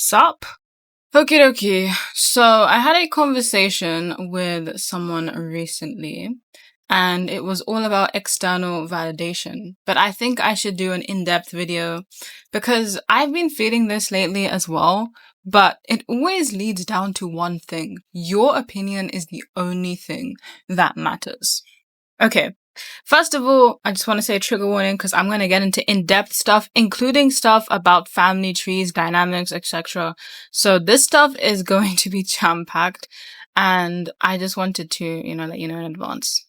Sup? Okie dokie. So I had a conversation with someone recently, and it was all about external validation. But I think I should do an in-depth video because I've been feeling this lately as well. But it always leads down to one thing. Your opinion is the only thing that matters. Okay. First of all, I just want to say trigger warning because I'm going to get into in-depth stuff, including stuff about family trees, dynamics, etc. So this stuff is going to be jam-packed, and I just wanted to, let you know in advance.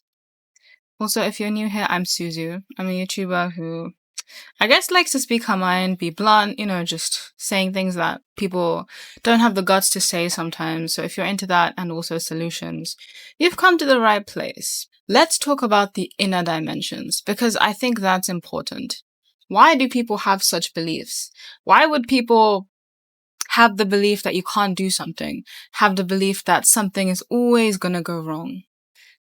Also, if you're new here, I'm Suzu. I'm a YouTuber who I guess likes to speak her mind, be blunt, just saying things that people don't have the guts to say sometimes. So if you're into that and also solutions, you've come to the right place. Let's talk about the inner dimensions because I think that's important. Why do people have such beliefs? Why would people have the belief that you can't do something? Have the belief that something is always going to go wrong?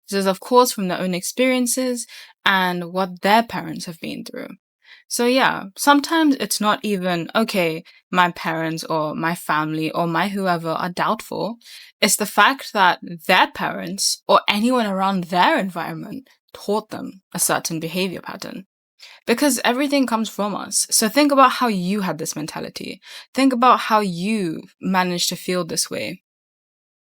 This is, of course, from their own experiences and what their parents have been through. So yeah, sometimes it's not even, okay, my parents or my family or my whoever are doubtful. It's the fact that their parents or anyone around their environment taught them a certain behavior pattern. Because everything comes from us. So think about how you had this mentality. Think about how you managed to feel this way.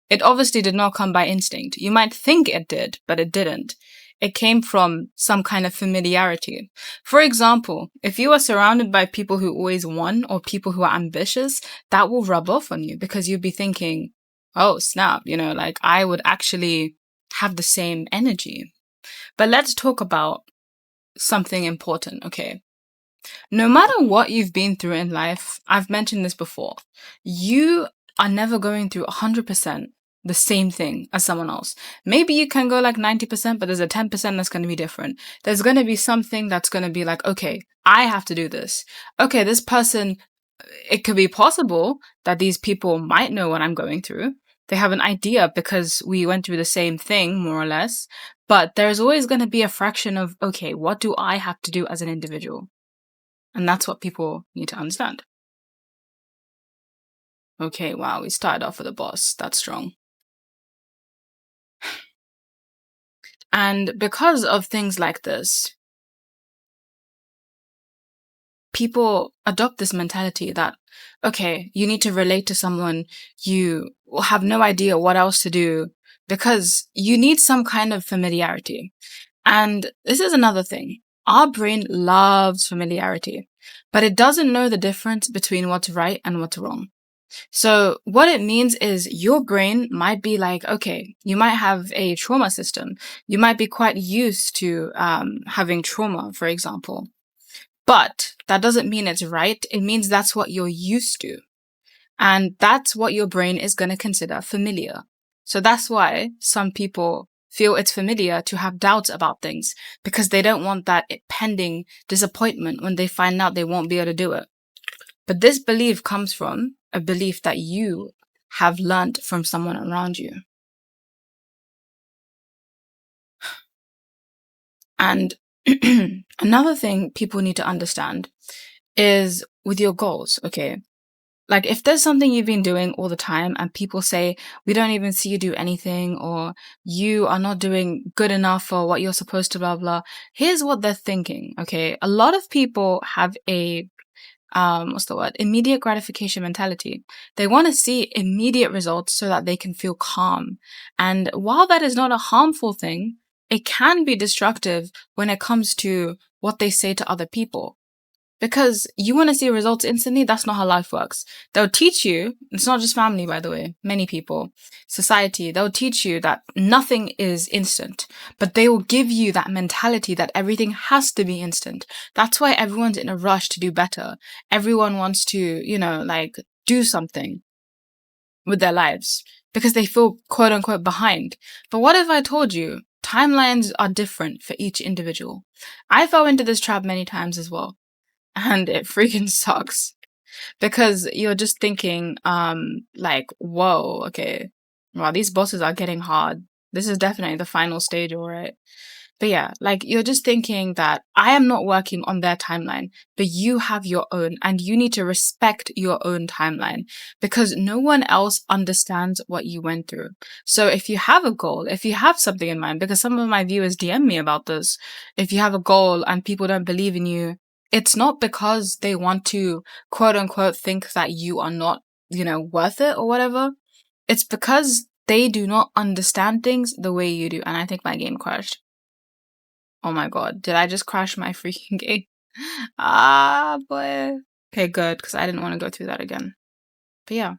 It obviously did not come by instinct. You might think it did, but it didn't. It came from some kind of familiarity. For example, if you are surrounded by people who always won or people who are ambitious, that will rub off on you because you'd be thinking, oh, snap, I would actually have the same energy. But let's talk about something important, okay? No matter what you've been through in life, I've mentioned this before, you are never going through 100% the same thing as someone else. Maybe you can go like 90%, but there's a 10% that's going to be different. There's going to be something that's going to be like, okay, I have to do this. Okay, this person, it could be possible that these people might know what I'm going through. They have an idea because we went through the same thing, more or less. But there's always going to be a fraction of, okay, what do I have to do as an individual? And that's what people need to understand. Okay, wow, we started off with a boss. That's strong. And because of things like this, people adopt this mentality that, okay, you need to relate to someone, you have no idea what else to do because you need some kind of familiarity. And this is another thing. Our brain loves familiarity, but it doesn't know the difference between what's right and what's wrong. So what it means is your brain might be like, okay, you might have a trauma system. You might be quite used to having trauma, for example. But that doesn't mean it's right. It means that's what you're used to. And that's what your brain is going to consider familiar. So that's why some people feel it's familiar to have doubts about things because they don't want that pending disappointment when they find out they won't be able to do it. But this belief comes from a belief that you have learned from someone around you. And another thing people need to understand is with your goals, okay? Like if there's something you've been doing all the time and people say, we don't even see you do anything or you are not doing good enough for what you're supposed to, blah, blah. Here's what they're thinking, okay? A lot of people have a immediate gratification mentality. They want to see immediate results so that they can feel calm. And while that is not a harmful thing, it can be destructive when it comes to what they say to other people. Because you want to see results instantly, that's not how life works. They'll teach you, it's not just family, by the way, many people, society, they'll teach you that nothing is instant, but they will give you that mentality that everything has to be instant. That's why everyone's in a rush to do better. Everyone wants to, do something with their lives because they feel quote unquote behind. But what if I told you timelines are different for each individual? I fell into this trap many times as well. And it freaking sucks because you're just thinking, whoa, okay, wow, these bosses are getting hard. This is definitely the final stage, all right. But yeah, like you're just thinking that I am not working on their timeline, but you have your own and you need to respect your own timeline because no one else understands what you went through. So if you have a goal, if you have something in mind, because some of my viewers DM me about this, if you have a goal and people don't believe in you, it's not because they want to quote unquote think that you are not, worth it or whatever. It's because they do not understand things the way you do. And I think my game crashed. Oh my god, did I just crash my freaking game? Ah, boy. Okay, good, because I didn't want to go through that again. But yeah,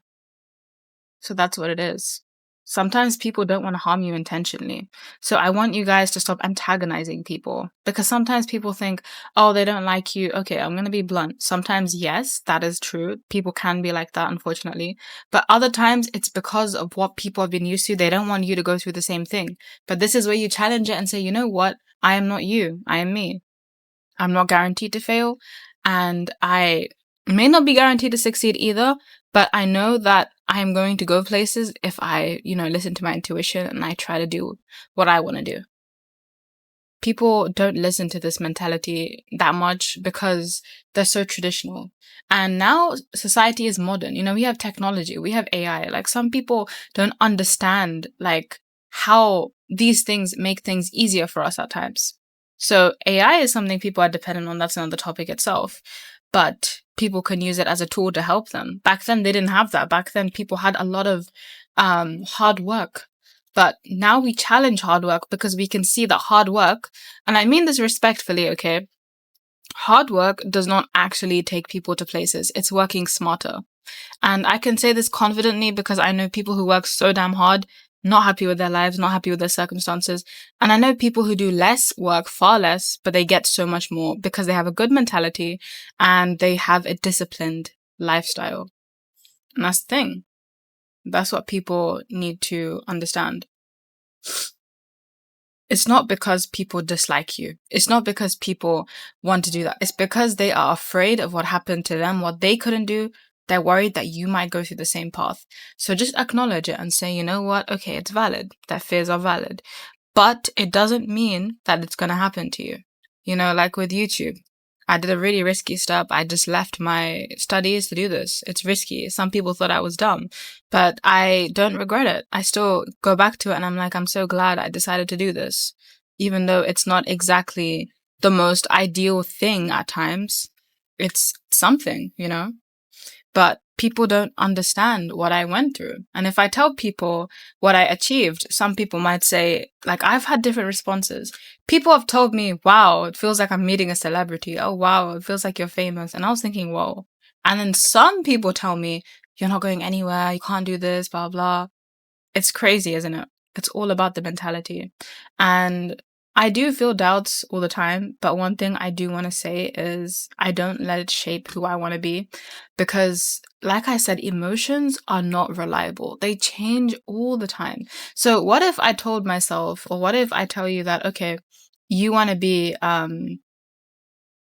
so that's what it is. Sometimes people don't want to harm you intentionally. So I want you guys to stop antagonizing people because sometimes people think, oh, they don't like you. Okay, I'm going to be blunt. Sometimes, yes, that is true. People can be like that, unfortunately. But other times it's because of what people have been used to. They don't want you to go through the same thing. But this is where you challenge it and say, you know what? I am not you. I am me. I'm not guaranteed to fail. And I may not be guaranteed to succeed either, but I know that I am going to go places if I, listen to my intuition and I try to do what I want to do. People don't listen to this mentality that much because they're so traditional. And now society is modern. We have technology, we have AI. Like some people don't understand like how these things make things easier for us at times. So AI is something people are dependent on. That's another topic itself. But people can use it as a tool to help them. Back then, they didn't have that. Back then, people had a lot of hard work. But now we challenge hard work because we can see that hard work, and I mean this respectfully, okay? Hard work does not actually take people to places. It's working smarter. And I can say this confidently because I know people who work so damn hard, not happy with their lives, not happy with their circumstances. And I know people who do less work, far less, but they get so much more because they have a good mentality and they have a disciplined lifestyle. And that's the thing. That's what people need to understand. It's not because people dislike you. It's not because people want to do that. It's because they are afraid of what happened to them, what they couldn't do. They're worried that you might go through the same path. So just acknowledge it and say, you know what? Okay, it's valid. Their fears are valid. But it doesn't mean that it's going to happen to you. Like with YouTube. I did a really risky step. I just left my studies to do this. It's risky. Some people thought I was dumb, but I don't regret it. I still go back to it and I'm like, I'm so glad I decided to do this, even though it's not exactly the most ideal thing at times. It's something, but people don't understand what I went through. And if I tell people what I achieved, some people might say, like, I've had different responses. People have told me, wow, it feels like I'm meeting a celebrity. Oh, wow, it feels like you're famous. And I was thinking, whoa. And then some people tell me, you're not going anywhere. You can't do this, blah, blah. It's crazy, isn't it? It's all about the mentality. And I do feel doubts all the time, but one thing I do want to say is I don't let it shape who I want to be because, like I said, emotions are not reliable. They change all the time. So what if I told myself, or what if I tell you that, okay, you want to be,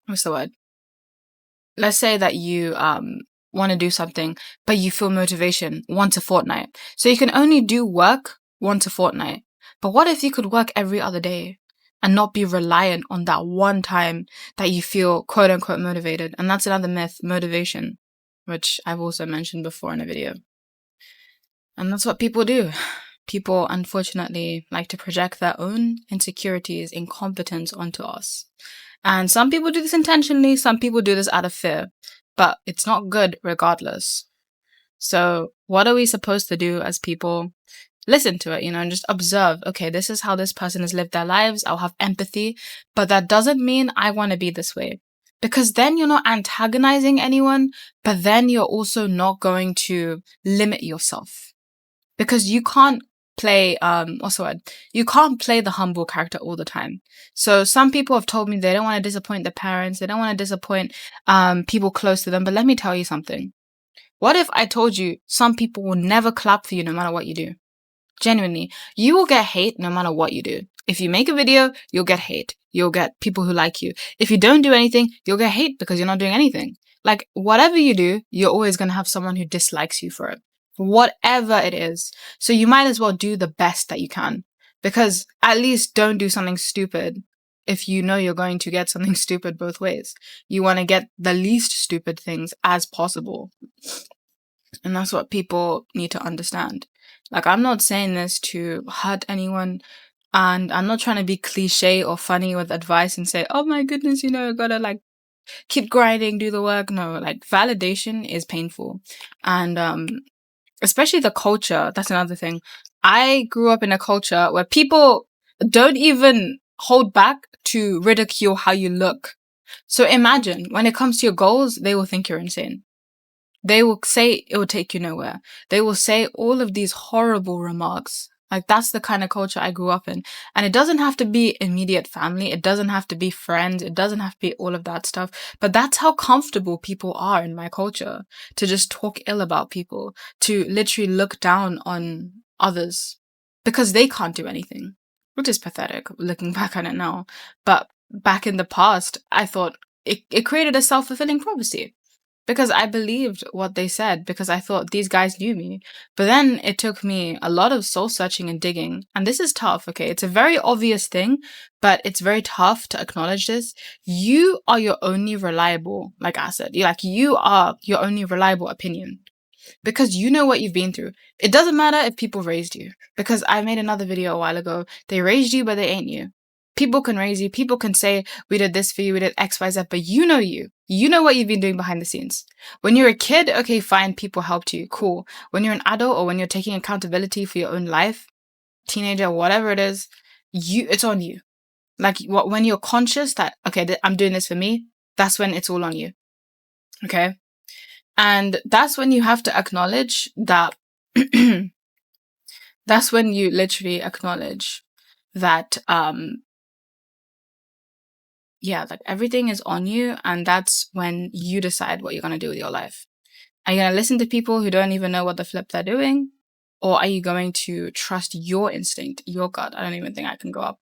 what's the word? Let's say that you want to do something, but you feel motivation once a fortnight. So you can only do work once a fortnight. But what if you could work every other day and not be reliant on that one time that you feel quote unquote motivated? And that's another myth, motivation, which I've also mentioned before in a video. And that's what people do. People, unfortunately, like to project their own insecurities, incompetence onto us. And some people do this intentionally, some people do this out of fear, but it's not good regardless. So what are we supposed to do as people? Listen to it, and just observe, okay, this is how this person has lived their lives. I'll have empathy, but that doesn't mean I want to be this way. Because then you're not antagonizing anyone, but then you're also not going to limit yourself. Because you can't play, what's the word? You can't play the humble character all the time. So some people have told me they don't want to disappoint their parents. They don't want to disappoint people close to them. But let me tell you something. What if I told you some people will never clap for you no matter what you do? Genuinely, you will get hate no matter what you do. If you make a video, you'll get hate. You'll get people who like you. If you don't do anything, you'll get hate because you're not doing anything. Like, whatever you do, you're always going to have someone who dislikes you for it. Whatever it is. So you might as well do the best that you can. Because at least don't do something stupid if you know you're going to get something stupid both ways. You want to get the least stupid things as possible. And that's what people need to understand. Like, I'm not saying this to hurt anyone. And I'm not trying to be cliche or funny with advice and say, oh my goodness, you gotta like keep grinding, do the work. No, like validation is painful. And especially the culture, that's another thing. I grew up in a culture where people don't even hold back to ridicule how you look. So imagine when it comes to your goals, they will think you're insane. They will say it will take you nowhere. They will say all of these horrible remarks. Like, that's the kind of culture I grew up in. And it doesn't have to be immediate family. It doesn't have to be friends. It doesn't have to be all of that stuff. But that's how comfortable people are in my culture, to just talk ill about people, to literally look down on others because they can't do anything, which is pathetic looking back on it now. But back in the past, I thought it created a self-fulfilling prophecy. Because I believed what they said, because I thought these guys knew me. But then it took me a lot of soul searching and digging. And this is tough, okay? It's a very obvious thing, but it's very tough to acknowledge this. You are your only reliable, like I said, you are your only reliable opinion. Because you know what you've been through. It doesn't matter if people raised you. Because I made another video a while ago. They raised you, but they ain't you. People can raise you. People can say, we did this for you, we did X, Y, Z, but you know you. You know what you've been doing behind the scenes. When you're a kid, okay, fine, people helped you. Cool. When you're an adult or when you're taking accountability for your own life, teenager, whatever it is, it's on you. Like, when you're conscious that, okay, I'm doing this for me, that's when it's all on you. Okay? And that's when you have to acknowledge that, that's when you literally acknowledge that, yeah, like everything is on you, and that's when you decide what you're going to do with your life. Are you going to listen to people who don't even know what the flip they're doing? Or are you going to trust your instinct, your gut? I don't even think I can go up.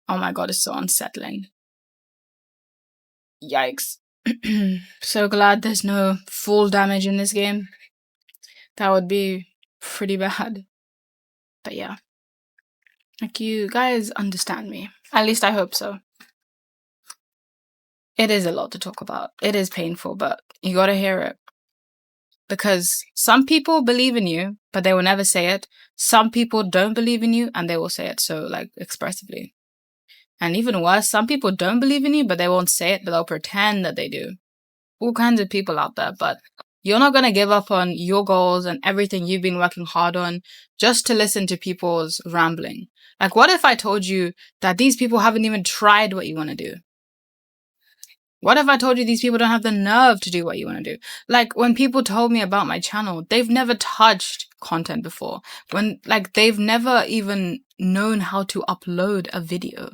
Oh my God, it's so unsettling. Yikes. So glad there's no full damage in this game. That would be pretty bad. But yeah. Like, you guys understand me. At least I hope so. It is a lot to talk about. It is painful, but you gotta hear it. Because some people believe in you, but they will never say it. Some people don't believe in you, and they will say it so, like, expressively. And even worse, some people don't believe in you, but they won't say it, but they'll pretend that they do. All kinds of people out there, but you're not going to give up on your goals and everything you've been working hard on just to listen to people's rambling. Like, what if I told you that these people haven't even tried what you want to do? What if I told you these people don't have the nerve to do what you want to do? Like, when people told me about my channel, they've never touched content before. They've never even known how to upload a video.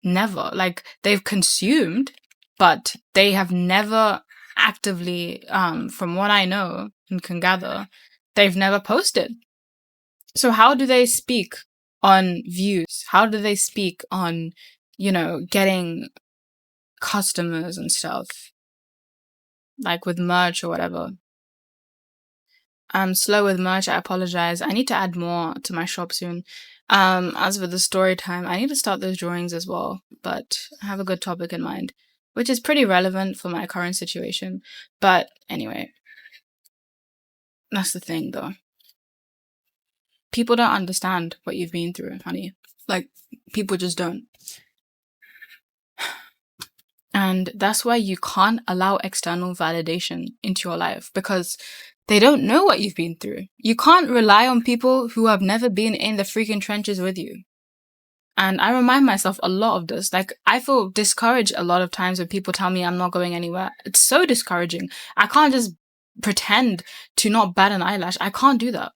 Never. Like, they've consumed, but they have never actively, from what I know and can gather, they've never posted. So how do they speak on views? How do they speak on, getting customers and stuff, like with merch or whatever? I'm slow with merch. I apologize. I need to add more to my shop soon. As for the story time, I need to start those drawings as well, but I have a good topic in mind, which is pretty relevant for my current situation. But anyway, that's the thing though. People don't understand what you've been through, honey. Like, people just don't. And that's why you can't allow external validation into your life, because they don't know what you've been through. You can't rely on people who have never been in the freaking trenches with you. And I remind myself a lot of this. Like, I feel discouraged a lot of times when people tell me I'm not going anywhere. It's so discouraging. I can't just pretend to not bat an eyelash. I can't do that.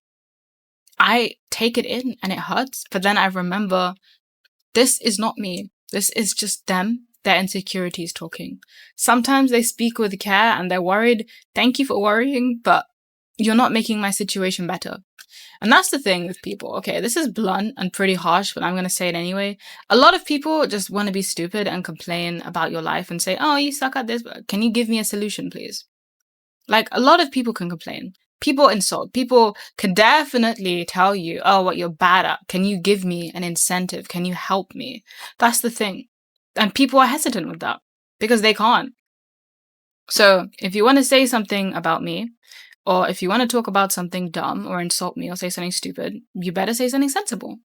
I take it in and it hurts, but then I remember this is not me. This is just them. Their insecurities talking. Sometimes they speak with care and they're worried. Thank you for worrying, but you're not making my situation better. And that's the thing with people. Okay, this is blunt and pretty harsh, but I'm going to say it anyway. A lot of people just want to be stupid and complain about your life and say, oh, you suck at this. Can you give me a solution, please? Like, a lot of people can complain. People insult. People can definitely tell you, oh, what you're bad at. Can you give me an incentive? Can you help me? That's the thing. And people are hesitant with that because they can't. So if you want to say something about me, or if you want to talk about something dumb or insult me or say something stupid, you better say something sensible.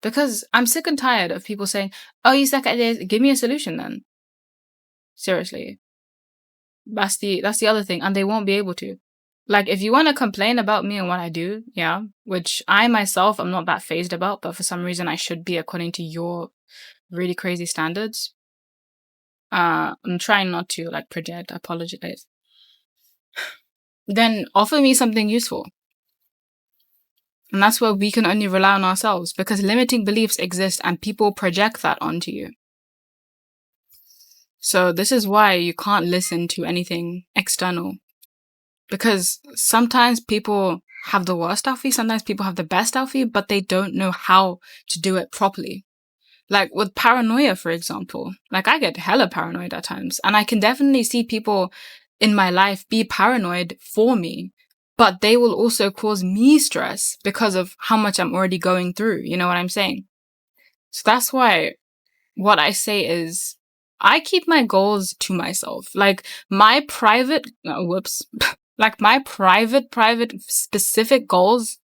Because I'm sick and tired of people saying, oh, you suck at this. Give me a solution then. Seriously. That's the other thing. And they won't be able to. Like, if you want to complain about me and what I do, yeah, which I myself am not that phased about, but for some reason I should be according to your really crazy standards. I'm trying not to like project, I apologize. Then offer me something useful. And that's where we can only rely on ourselves because limiting beliefs exist and people project that onto you. So this is why you can't listen to anything external. Because sometimes people have the worst outfit, sometimes people have the best outfit, but they don't know how to do it properly. Like with paranoia, for example, like I get hella paranoid at times, and I can definitely see people in my life be paranoid for me, but they will also cause me stress because of how much I'm already going through. You know what I'm saying? So that's why what I say is I keep my goals to myself. Like my private, like my private specific goals,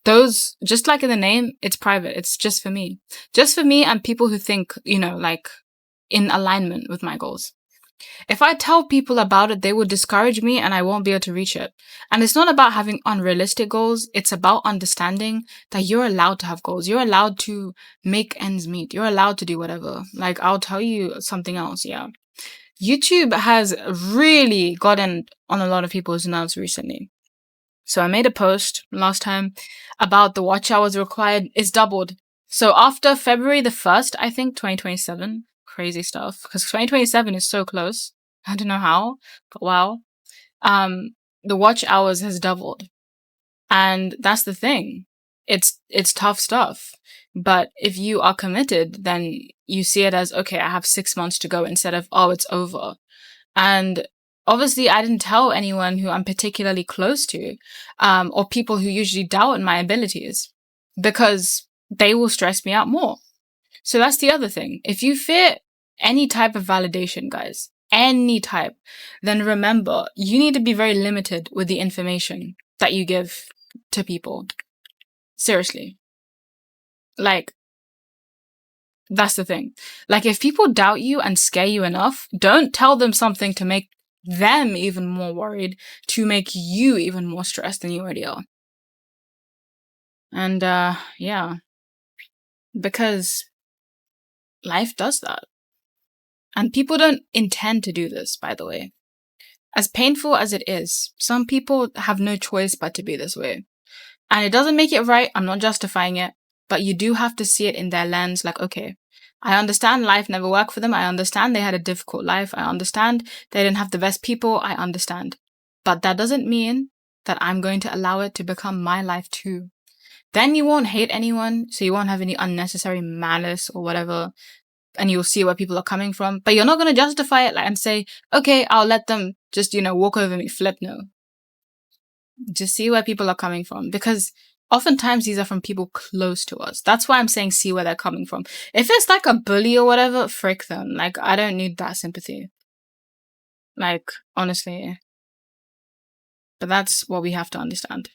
those, just like in the name, it's private. It's just for me. Just for me and people who think, like in alignment with my goals. If I tell people about it, they will discourage me and I won't be able to reach it. And it's not about having unrealistic goals. It's about understanding that you're allowed to have goals. You're allowed to make ends meet. You're allowed to do whatever. Like, I'll tell you something else. Yeah. YouTube has really gotten on a lot of people's nerves recently. So I made a post last time about the watch hours required is doubled. So after February the 1st, I think 2027, crazy stuff, because 2027 is so close. I don't know how, but wow. The watch hours has doubled. And that's the thing. It's tough stuff. But if you are committed, then you see it as, okay, I have 6 months to go instead of, oh, it's over. And obviously, I didn't tell anyone who I'm particularly close to, or people who usually doubt my abilities, because they will stress me out more. So that's the other thing. If you fear any type of validation, guys, any type, then remember, you need to be very limited with the information that you give to people. Seriously. Like, that's the thing. Like, if people doubt you and scare you enough, don't tell them something to make them even more worried, to make you even more stressed than you already are. And, yeah. Because life does that. And people don't intend to do this, by the way. As painful as it is, some people have no choice but to be this way. And it doesn't make it right. I'm not justifying it. But you do have to see it in their lens, like, okay, I understand life never worked for them. I understand they had a difficult life. I understand they didn't have the best people. I understand. But that doesn't mean that I'm going to allow it to become my life too. Then you won't hate anyone, so you won't have any unnecessary malice or whatever, and you'll see where people are coming from. But you're not going to justify it and say, okay, I'll let them just, walk over me, flip. No. Just see where people are coming from, because oftentimes these are from people close to us. That's why I'm saying see where they're coming from. If it's like a bully or whatever, frick them. Like, I don't need that sympathy. Like, honestly. But that's what we have to understand.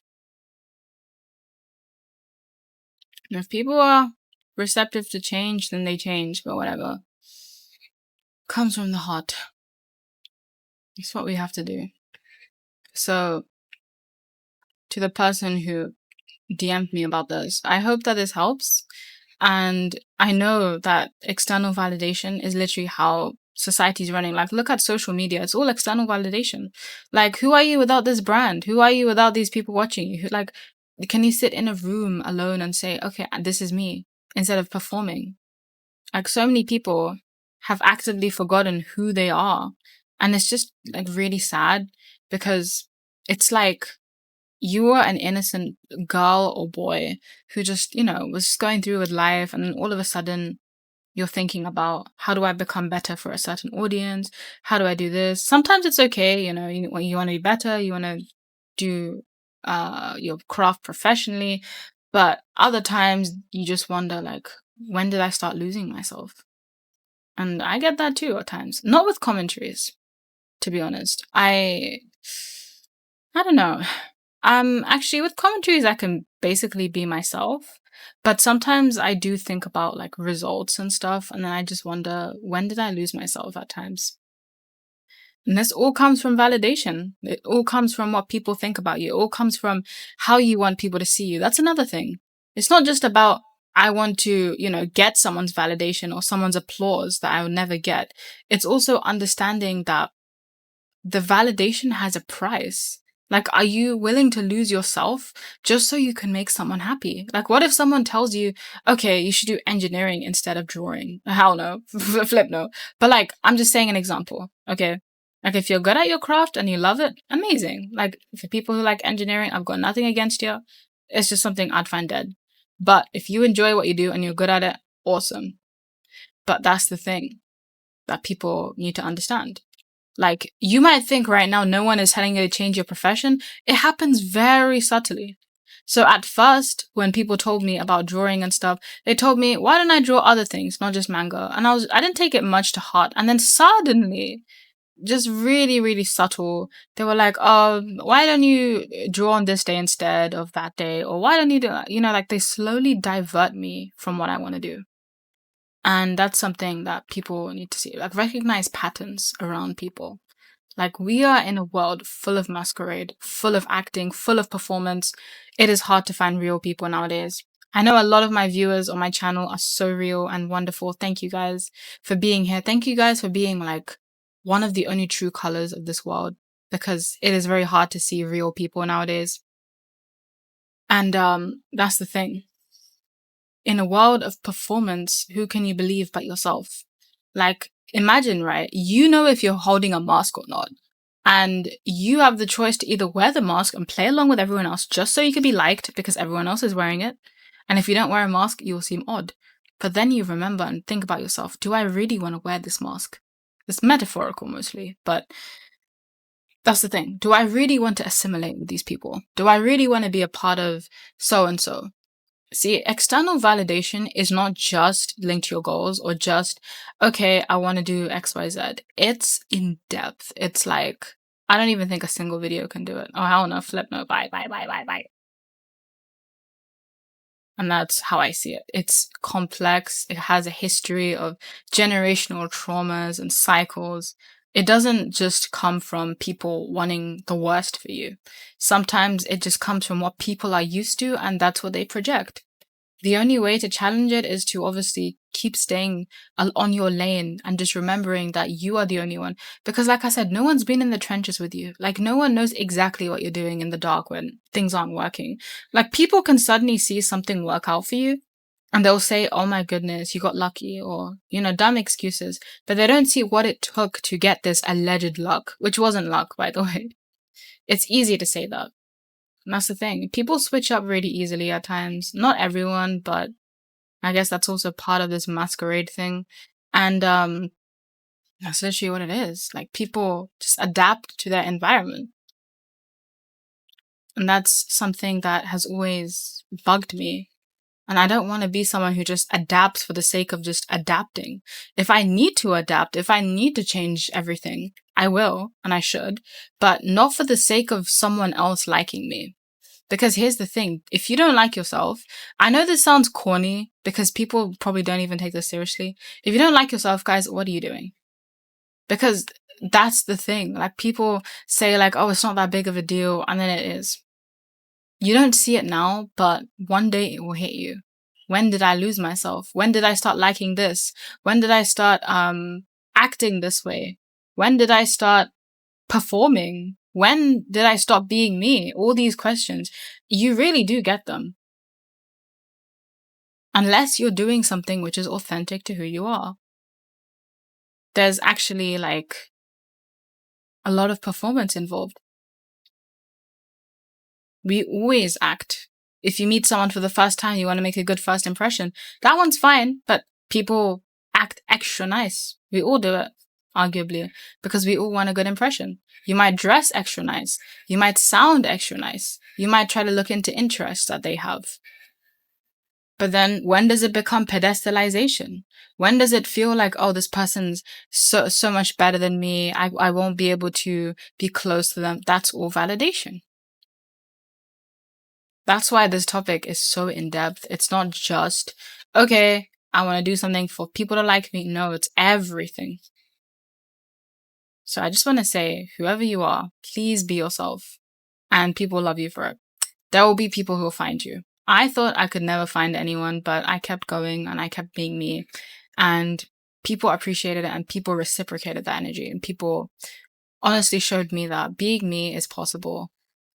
And if people are receptive to change, then they change, but whatever. Comes from the heart. It's what we have to do. So, to the person who DM'd me about this, I hope that this helps. And I know that external validation is literally how society's running. Like, look at social media. It's all external validation. Like, who are you without this brand? Who are you without these people watching you? Like, can you sit in a room alone and say, okay, this is me, instead of performing? Like, so many people have actively forgotten who they are. And it's just like really sad, because it's like you are an innocent girl or boy who just, was just going through with life, and then all of a sudden you're thinking about, how do I become better for a certain audience? How do I do this? Sometimes it's okay, you want to be better, you want to do your craft professionally. But other times you just wonder, like, when did I start losing myself? And I get that too at times. Not with commentaries, to be honest. I don't know. Actually, with commentaries, I can basically be myself, but sometimes I do think about like results and stuff, and then I just wonder, when did I lose myself at times? And this all comes from validation. It all comes from what people think about you. It all comes from how you want people to see you. That's another thing. It's not just about, I want to, get someone's validation or someone's applause that I would never get. It's also understanding that the validation has a price. Like, are you willing to lose yourself just so you can make someone happy? Like, what if someone tells you, okay, you should do engineering instead of drawing? Hell no. Flip no. But like, I'm just saying an example. Okay. Like, if you're good at your craft and you love it, amazing. Like, for people who like engineering, I've got nothing against you. It's just something I'd find dead. But if you enjoy what you do and you're good at it, awesome. But that's the thing that people need to understand. Like, you might think right now no one is telling you to change your profession. It happens very subtly. So at first, when people told me about drawing and stuff, they told me, why don't I draw other things, not just manga? And I didn't take it much to heart. And then suddenly, just really, really subtle, they were like, oh, why don't you draw on this day instead of that day? Or why don't you do, like they slowly divert me from what I want to do. And that's something that people need to see, like recognize patterns around people. Like, we are in a world full of masquerade, full of acting, full of performance. It is hard to find real people nowadays. I know a lot of my viewers on my channel are so real and wonderful. Thank you guys for being here. Thank you guys for being like one of the only true colors of this world, because it is very hard to see real people nowadays. And that's the thing. In a world of performance, who can you believe but yourself? Like, imagine, right? You know if you're holding a mask or not. And you have the choice to either wear the mask and play along with everyone else just so you can be liked because everyone else is wearing it. And if you don't wear a mask, you'll seem odd. But then you remember and think about yourself, do I really want to wear this mask? It's metaphorical mostly, but that's the thing. Do I really want to assimilate with these people? Do I really want to be a part of so-and-so? See, external validation is not just linked to your goals or just, okay, I want to do XYZ. It's in depth. It's like, I don't even think a single video can do it. Oh, hell no, flip no, bye. And that's how I see it. It's complex. It has a history of generational traumas and cycles. It doesn't just come from people wanting the worst for you. Sometimes it just comes from what people are used to, and that's what they project. The only way to challenge it is to obviously keep staying on your lane and just remembering that you are the only one. Because like I said, no one's been in the trenches with you. Like, no one knows exactly what you're doing in the dark when things aren't working. Like, people can suddenly see something work out for you and they'll say, oh my goodness, you got lucky, or, dumb excuses. But they don't see what it took to get this alleged luck, which wasn't luck, by the way. It's easy to say that. And that's the thing. People switch up really easily at times. Not everyone, but I guess that's also part of this masquerade thing. And that's literally what it is. Like, people just adapt to their environment. And that's something that has always bugged me. And I don't want to be someone who just adapts for the sake of just adapting. If I need to adapt, if I need to change everything, I will, and I should, but not for the sake of someone else liking me. Because here's the thing, if you don't like yourself, I know this sounds corny because people probably don't even take this seriously. If you don't like yourself, guys, what are you doing? Because that's the thing. Like, people say like, oh, it's not that big of a deal, and then it is. You don't see it now, but one day it will hit you. When did I lose myself? When did I start liking this? When did I start acting this way? When did I start performing? When did I stop being me? All these questions, you really do get them. Unless you're doing something which is authentic to who you are. There's actually like a lot of performance involved. We always act. If you meet someone for the first time, you want to make a good first impression. That one's fine, but people act extra nice. We all do it. arguably, because we all want a good impression. You might dress extra nice. You might sound extra nice. You might try to look into interests that they have. But then when does it become pedestalization? When does it feel like, oh, this person's so much better than me. I won't be able to be close to them. That's all validation. That's why this topic is so in depth. It's not just, okay, I want to do something for people to like me. No, it's everything. So I just want to say, whoever you are, please be yourself and people love you for it. There will be people who will find you. I thought I could never find anyone, but I kept going and I kept being me. And people appreciated it and people reciprocated that energy. And people honestly showed me that being me is possible.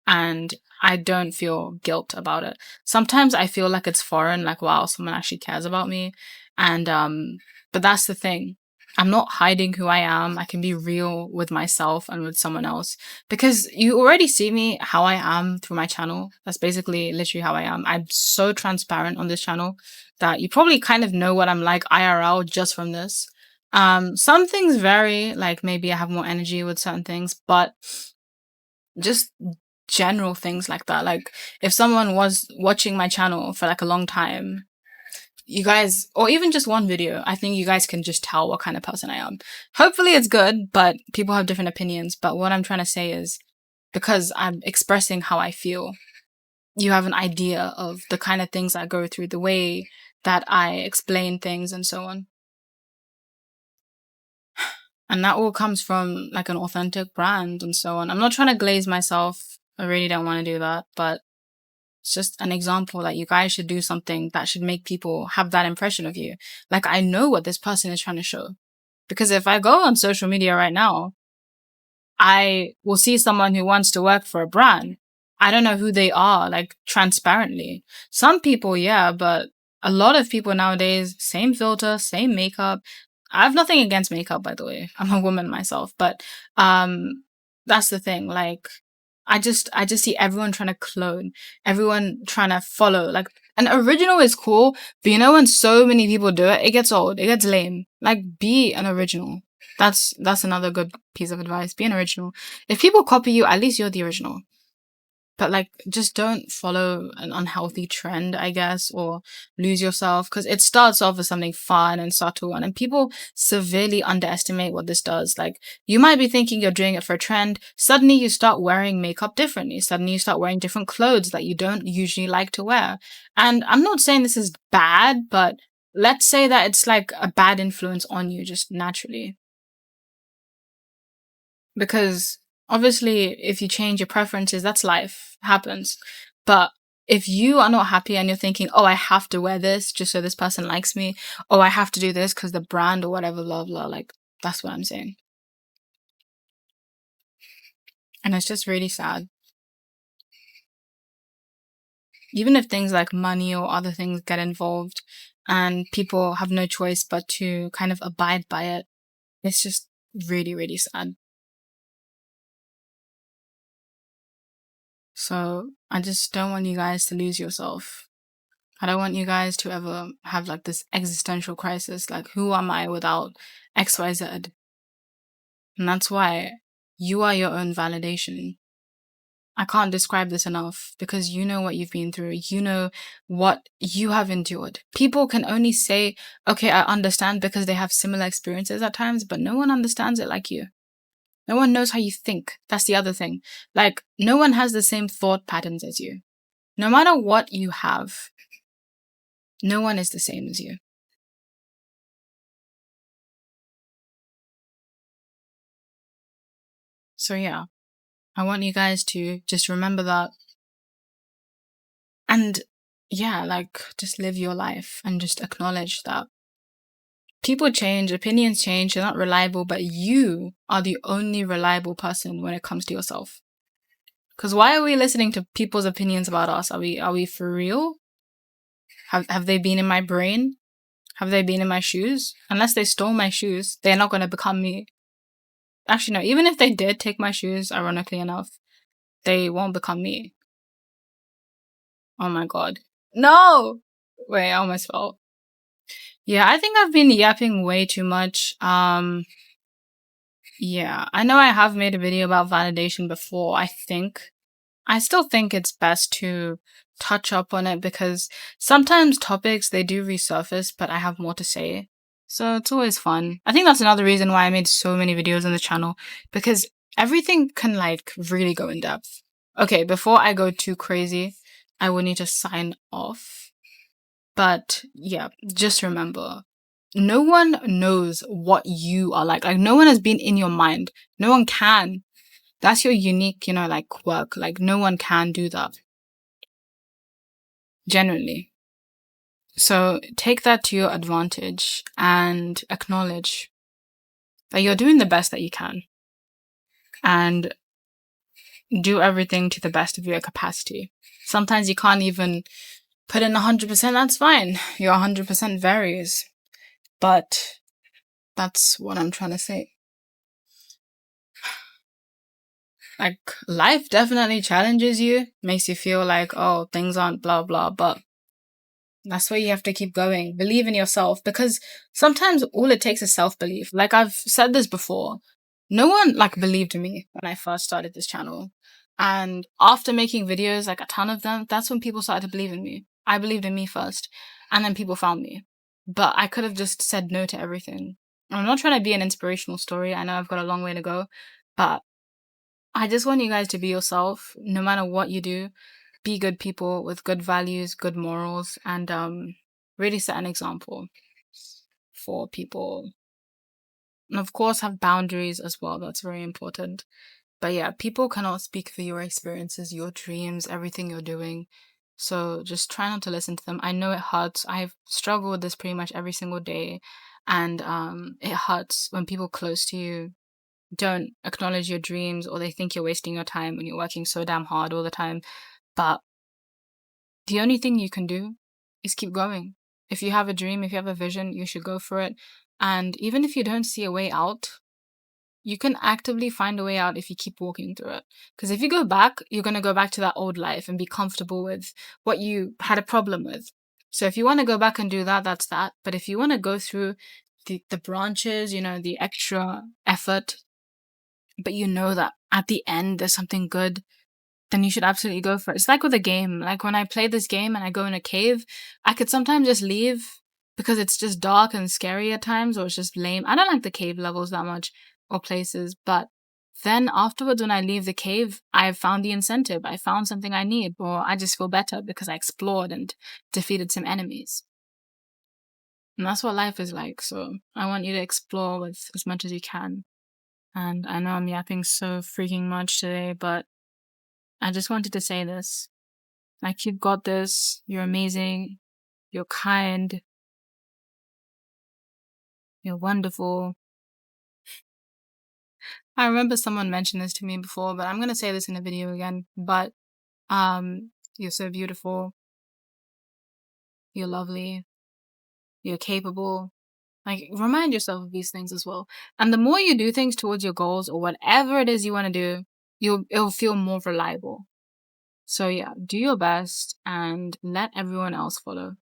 And I don't feel guilt about it. Sometimes I feel like it's foreign, like, wow, someone actually cares about me. And, but that's the thing. I'm not hiding who I am. I can be real with myself and with someone else because you already see me how I am through my channel. That's basically literally how I am. I'm so transparent on this channel that you probably kind of know what I'm like IRL just from this. Some things vary, like maybe I have more energy with certain things, but just general things like that. Like if someone was watching my channel for like a long time, you guys, or even just one video, I think you guys can just tell what kind of person I am. Hopefully it's good, but people have different opinions. But what I'm trying to say is because I'm expressing how I feel, you have an idea of the kind of things I go through, the way that I explain things and so on. And that all comes from like an authentic brand and so on. I'm not trying to glaze myself. I really don't want to do that, but it's just an example that you guys should do something that should make people have that impression of you. Like, I know what this person is trying to show. Because if I go on social media right now, I will see someone who wants to work for a brand. I don't know who they are, like, transparently. Some people, yeah, but a lot of people nowadays, same filter, same makeup. I have nothing against makeup, by the way. I'm a woman myself, but that's the thing. Like, I just see everyone trying to clone, everyone trying to follow. Like, an original is cool, but you know when so many people do it, it gets old, it gets lame. Like, be an original. That's another good piece of advice. Be an original. If people copy you, at least you're the original. But like, just don't follow an unhealthy trend, I guess, or lose yourself because it starts off as something fun and subtle, and then people severely underestimate what this does. Like, you might be thinking you're doing it for a trend. Suddenly, you start wearing makeup differently. Suddenly, you start wearing different clothes that you don't usually like to wear. And I'm not saying this is bad, but let's say that it's like a bad influence on you just naturally. Because obviously, if you change your preferences, that's life, happens. But if you are not happy and you're thinking, oh, I have to wear this just so this person likes me, oh, I have to do this because the brand or whatever, blah, blah, like, that's what I'm saying. And it's just really sad. Even if things like money or other things get involved and people have no choice but to kind of abide by it, it's just really, really sad. So I just don't want you guys to lose yourself. I don't want you guys to ever have like this existential crisis, like, who am I without XYZ? And that's why you are your own validation. I can't describe this enough because you know what you've been through. You know what you have endured. People can only say, okay, I understand because they have similar experiences at times, but no one understands it like you. No one knows how you think. That's the other thing. Like, no one has the same thought patterns as you. No matter what you have, no one is the same as you. So yeah, I want you guys to just remember that. And yeah, like, just live your life and just acknowledge that people change, opinions change, they're not reliable, but you are the only reliable person when it comes to yourself. Because why are we listening to people's opinions about us? Are we for real? Have they been in my brain? Have they been in my shoes? Unless they stole my shoes, they're not going to become me. Actually, no, even if they did take my shoes, ironically enough, they won't become me. Oh my god. No! Wait, I almost fell. Yeah, I think I've been yapping way too much. Yeah, I know I have made a video about validation before. I still think it's best to touch up on it because sometimes topics they do resurface, but I have more to say. So it's always fun. I think that's another reason why I made so many videos on the channel because everything can like really go in depth. Okay, before I go too crazy, I will need to sign off. But yeah, just remember, no one knows what you are like. Like no one has been in your mind. No one can. That's your unique, like quirk. Like no one can do that. Genuinely. So take that to your advantage and acknowledge that you're doing the best that you can and do everything to the best of your capacity. Sometimes you can't even put in 100%. That's fine. Your 100% varies. But that's what I'm trying to say. Like, life definitely challenges you, makes you feel like, oh, things aren't blah, blah, but that's why you have to keep going. Believe in yourself because sometimes all it takes is self-belief. Like I've said this before. No one like believed in me when I first started this channel. And after making videos, like a ton of them, that's when people started to believe in me. I believed in me first and then people found me. But I could have just said no to everything. I'm not trying to be an inspirational story. I know I've got a long way to go, but I just want you guys to be yourself no matter what you do. Be good people with good values, good morals, and really set an example for people. And of course, have boundaries as well. That's very important. But yeah, people cannot speak for your experiences, your dreams, everything you're doing. So just try not to listen to them. I know it hurts. I've struggled with this pretty much every single day. And it hurts when people close to you don't acknowledge your dreams or they think you're wasting your time when you're working so damn hard all the time. But the only thing you can do is keep going. If you have a dream, if you have a vision, you should go for it. And even if you don't see a way out, you can actively find a way out if you keep walking through it. Because if you go back, you're going to go back to that old life and be comfortable with what you had a problem with. So if you want to go back and do that, that's that. But if you want to go through the branches, the extra effort, but you know that at the end there's something good, then you should absolutely go for it. It's like with a game. Like when I play this game and I go in a cave, I could sometimes just leave because it's just dark and scary at times, or it's just lame. I don't like the cave levels that much or places, but then afterwards when I leave the cave, I found the incentive. I found something I need, or I just feel better because I explored and defeated some enemies. And that's what life is like. So I want you to explore with as much as you can. And I know I'm yapping so freaking much today, but I just wanted to say this. Like, you've got this. You're amazing. You're kind. You're wonderful. I remember someone mentioned this to me before, but I'm going to say this in a video again. But, you're so beautiful. You're lovely. You're capable. Like, remind yourself of these things as well. And the more you do things towards your goals or whatever it is you want to do, it'll feel more reliable. So yeah, do your best and let everyone else follow.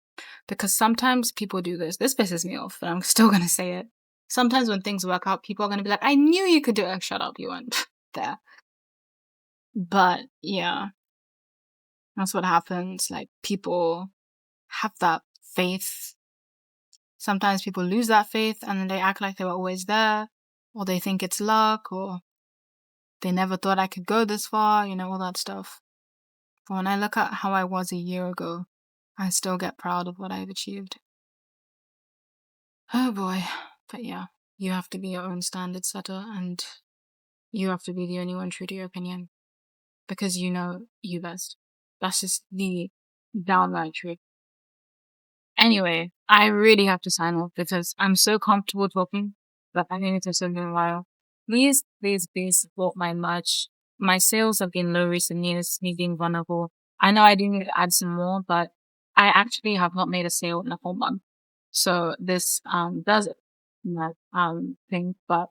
Because sometimes people do this. This pisses me off, but I'm still going to say it. Sometimes when things work out, people are going to be like, I knew you could do it. Shut up, you weren't there. But yeah, that's what happens. Like people have that faith. Sometimes people lose that faith and then they act like they were always there, or they think it's luck, or they never thought I could go this far, all that stuff. But when I look at how I was a year ago, I still get proud of what I've achieved. Oh boy. But yeah, you have to be your own standard setter and you have to be the only one true to your opinion because you know you best. That's just the downright truth. Anyway, I really have to sign off because I'm so comfortable talking that I think it's been a while. Please, please, please support my merch. My sales have been low recently. It's me being vulnerable. I know I do need to add some more, but I actually have not made a sale in a whole month. So this does it, thing, but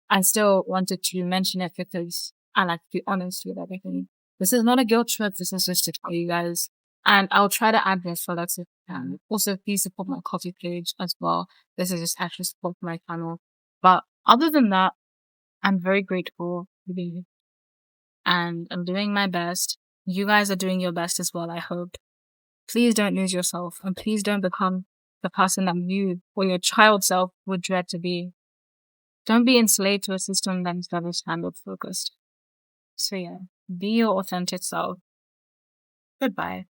I still wanted to mention it because I like to be honest with everything. This is not a guilt trip. This is just to tell you guys. And I'll try to add more products if I can. Also, please support my coffee page as well. This is just actually support for my channel. But other than that, I'm very grateful to be here, and I'm doing my best. You guys are doing your best as well, I hope. Please don't lose yourself, and please don't become the person that you or your child self would dread to be. Don't be enslaved to a system that is very standard focused. So yeah, be your authentic self. Goodbye.